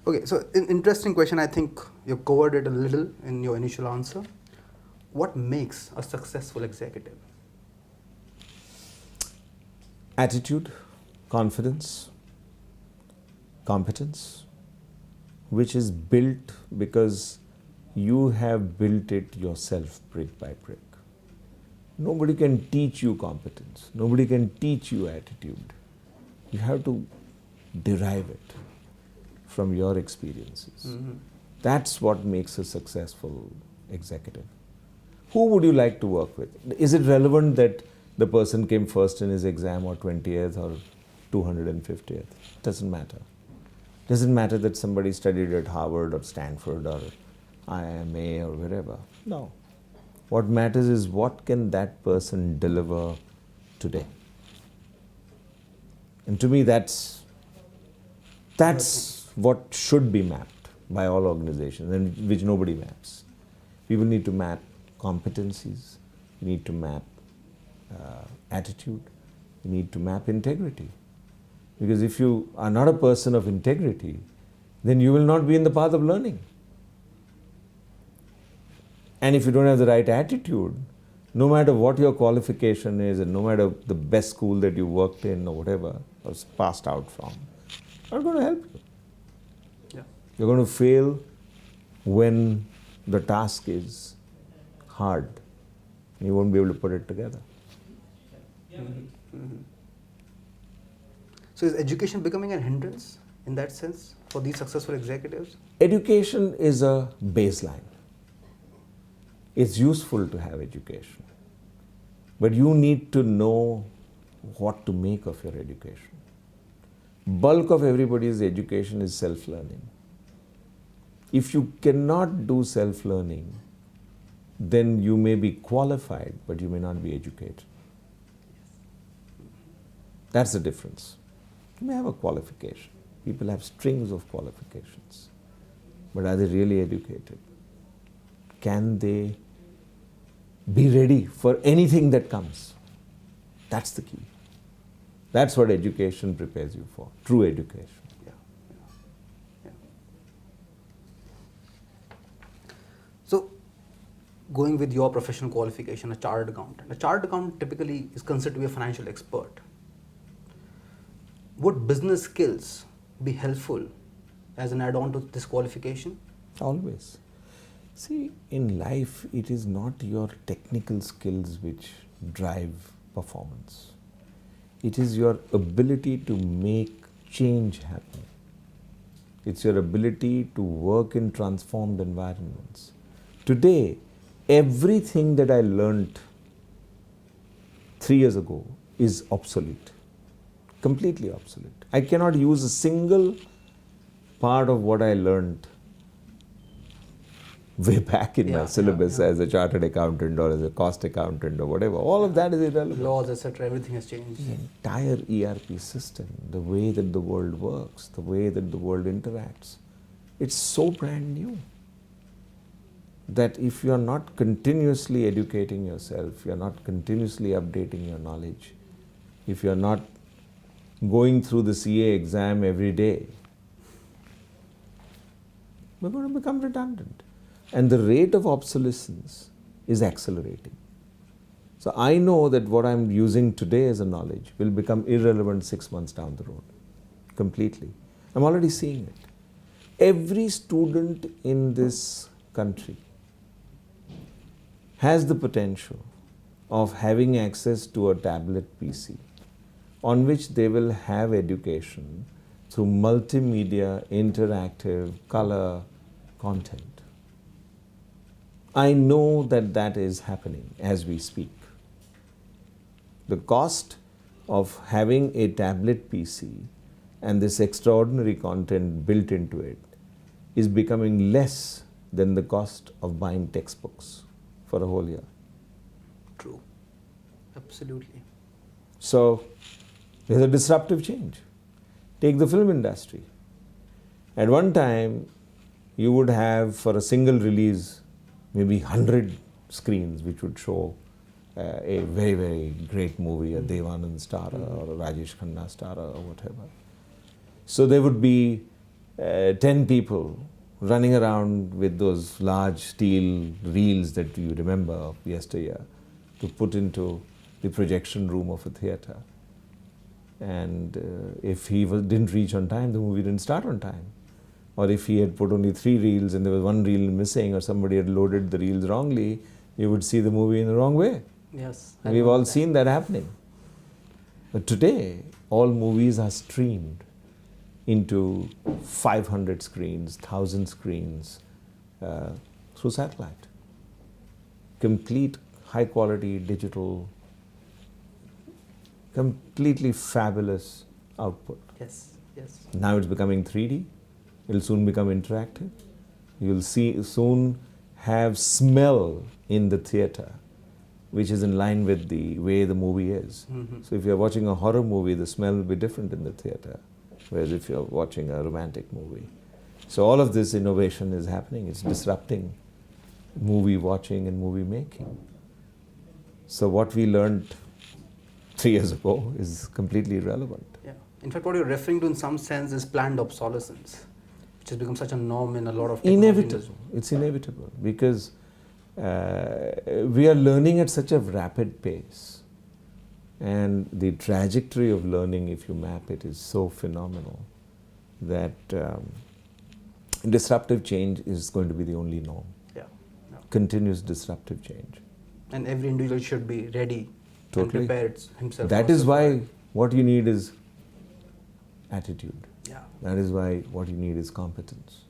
Okay, so an interesting question. I think you covered it a little in your initial answer. What makes a successful executive? Attitude, confidence, competence, which is built because you have built it yourself brick by brick. Nobody can teach you competence. Nobody can teach you attitude. You have to derive it from your experiences. Mm-hmm. That's what makes a successful executive. Who would you like to work with? Is it relevant that the person came first in his exam or 20th or 250th? Doesn't matter. Doesn't matter that somebody studied at Harvard or Stanford or IMA or wherever. No. What matters is what can that person deliver today. And to me, that's what should be mapped by all organizations, and which nobody maps. People need to map competencies, you need to map attitude, you need to map integrity. Because if you are not a person of integrity, then you will not be in the path of learning. And if you don't have the right attitude, no matter what your qualification is and no matter the best school that you worked in or whatever, or passed out from, not going to help you. Yeah. You're going to fail when the task is hard. You won't be able to put it together. Mm-hmm. Mm-hmm. So is education becoming a hindrance in that sense for these successful executives? Education is a baseline. It's useful to have education. But you need to know what to make of your education. Bulk of everybody's education is self-learning. If you cannot do self-learning, then you may be qualified, but you may not be educated. That's the difference. You may have a qualification. People have strings of qualifications. But are they really educated? Can they be ready for anything that comes? That's the key. That's what education prepares you for, true education. Yeah. Yeah. So, going with your professional qualification, a chartered accountant. A chartered accountant typically is considered to be a financial expert. Would business skills be helpful as an add-on to this qualification? Always. See, in life, it is not your technical skills which drive performance. It is your ability to make change happen. It's your ability to work in transformed environments. Today, everything that I learned 3 years ago is obsolete. Completely obsolete. I cannot use a single part of what I learned way back in my syllabus as a chartered accountant or as a cost accountant or whatever. All of that is irrelevant. Laws, etc., everything has changed. The entire ERP system, the way that the world works, the way that the world interacts, it's so brand new that if you're not continuously educating yourself, you're not continuously updating your knowledge, if you're not going through the CA exam every day, we're going to become redundant. And the rate of obsolescence is accelerating. So I know that what I'm using today as a knowledge will become irrelevant 6 months down the road, completely. I'm already seeing it. Every student in this country has the potential of having access to a tablet PC on which they will have education through multimedia, interactive, color content. I know that that is happening as we speak. The cost of having a tablet PC and this extraordinary content built into it is becoming less than the cost of buying textbooks for a whole year. True. Absolutely. So, there's a disruptive change. Take the film industry. At one time, you would have for a single release maybe 100 screens which would show a very, very great movie, a Devanand starrer or a Rajesh Khanna starrer or whatever. So there would be 10 people running around with those large steel reels that you remember of yesteryear to put into the projection room of a theatre. And if he didn't reach on time, the movie didn't start on time. Or if he had put only 3 reels and there was 1 reel missing, or somebody had loaded the reels wrongly, you would see the movie in the wrong way. Yes. We've all seen that happening. But today, all movies are streamed into 500 screens, 1,000 screens through satellite. Complete high quality digital, completely fabulous output. Yes, yes. Now it's becoming 3D. It'll soon become interactive. You'll soon have smell in the theatre, which is in line with the way the movie is. Mm-hmm. So if you're watching a horror movie, the smell will be different in the theatre, whereas if you're watching a romantic movie. So all of this innovation is happening. It's disrupting movie watching and movie making. So what we learned 3 years ago is completely irrelevant. Yeah. In fact, what you're referring to in some sense is planned obsolescence, which has become such a norm in a lot of technology Inevitable. industries. It's inevitable because we are learning at such a rapid pace, and the trajectory of learning, if you map it, is so phenomenal that disruptive change is going to be the only norm. Yeah. Yeah. Continuous disruptive change. And every individual should be ready Totally. and prepare himself. That for is why support. what you need is attitude. Yeah. That is why what you need is competence.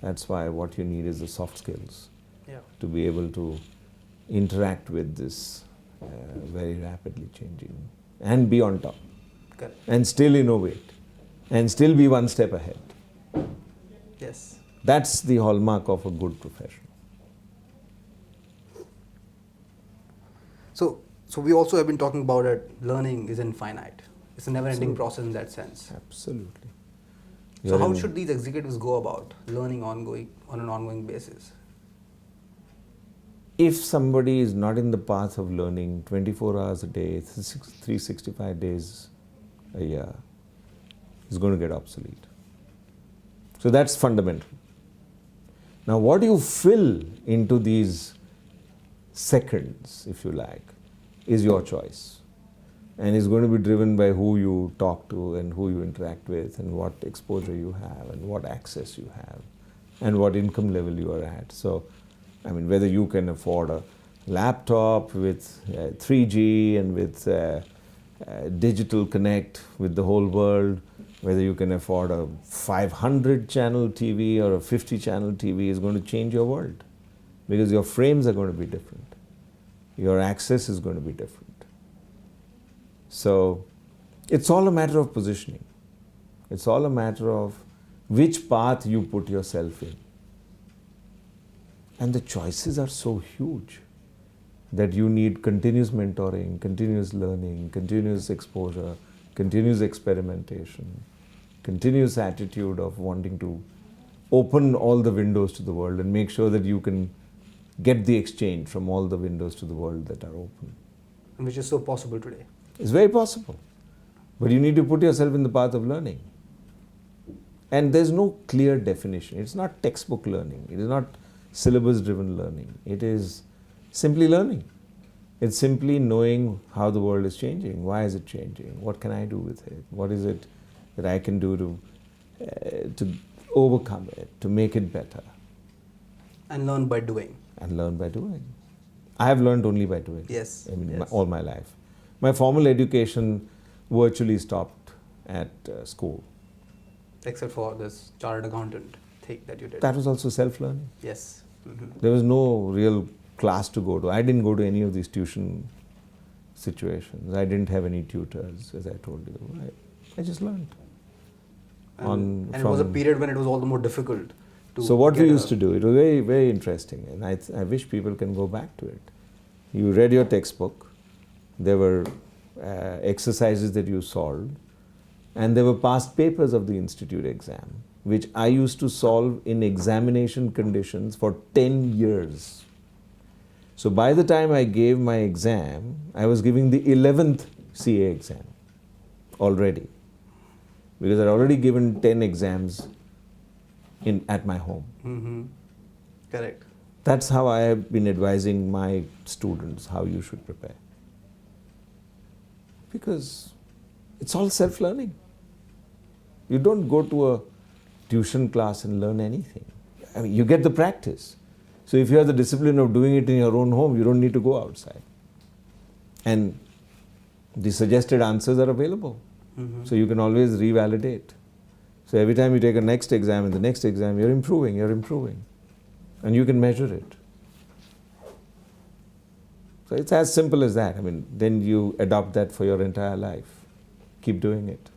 That's why what you need is the soft skills Yeah. to be able to interact with this very rapidly changing and be on top Correct. and still innovate and still be one step ahead. Yes. That's the hallmark of a good profession. So we also have been talking about it. Learning is infinite. It's a never-ending Absolutely. process in that sense. Absolutely. So You're how in- should these executives go about learning on an ongoing basis? If somebody is not in the path of learning 24 hours a day, 365 days a year, is going to get obsolete. So that's fundamental. Now, what you fill into these seconds, if you like, is your choice. And is going to be driven by who you talk to and who you interact with and what exposure you have and what access you have and what income level you are at. So, I mean, whether you can afford a laptop with 3G and with digital connect with the whole world, whether you can afford a 500 channel TV or a 50 channel TV is going to change your world, because your frames are going to be different. Your access is going to be different. So it's all a matter of positioning. It's all a matter of which path you put yourself in. And the choices are so huge that you need continuous mentoring, continuous learning, continuous exposure, continuous experimentation, continuous attitude of wanting to open all the windows to the world and make sure that you can get the exchange from all the windows to the world that are open. And which is so possible today. It's very possible. But you need to put yourself in the path of learning. And there's no clear definition. It's not textbook learning. It is not syllabus-driven learning. It is simply learning. It's simply knowing how the world is changing. Why is it changing? What can I do with it? What is it that I can do to overcome it, to make it better? And learn by doing. And learn by doing. I have learned only by doing. Yes. I mean, Yes. all my life. My formal education virtually stopped at school. Except for this chartered accountant thing that you did. That was also self-learning. Yes. Mm-hmm. There was no real class to go to. I didn't go to any of these tuition situations. I didn't have any tutors, as I told you. I just learned. And it was a period when it was all the more difficult to So what we get used to do, it was very, very interesting, and I wish people can go back to it. You read your textbook, there were exercises that you solved, and there were past papers of the institute exam, which I used to solve in examination conditions for 10 years. So by the time I gave my exam, I was giving the 11th CA exam already, because I'd already given 10 exams at my home. Mm-hmm. Correct. That's how I have been advising my students how you should prepare. Because it's all self-learning. You don't go to a tuition class and learn anything. I mean, you get the practice. So if you have the discipline of doing it in your own home, you don't need to go outside. And the suggested answers are available. Mm-hmm. So you can always revalidate. So every time you take a next exam and the next exam, you're improving. And you can measure it. So it's as simple as that. I mean, then you adopt that for your entire life. Keep doing it.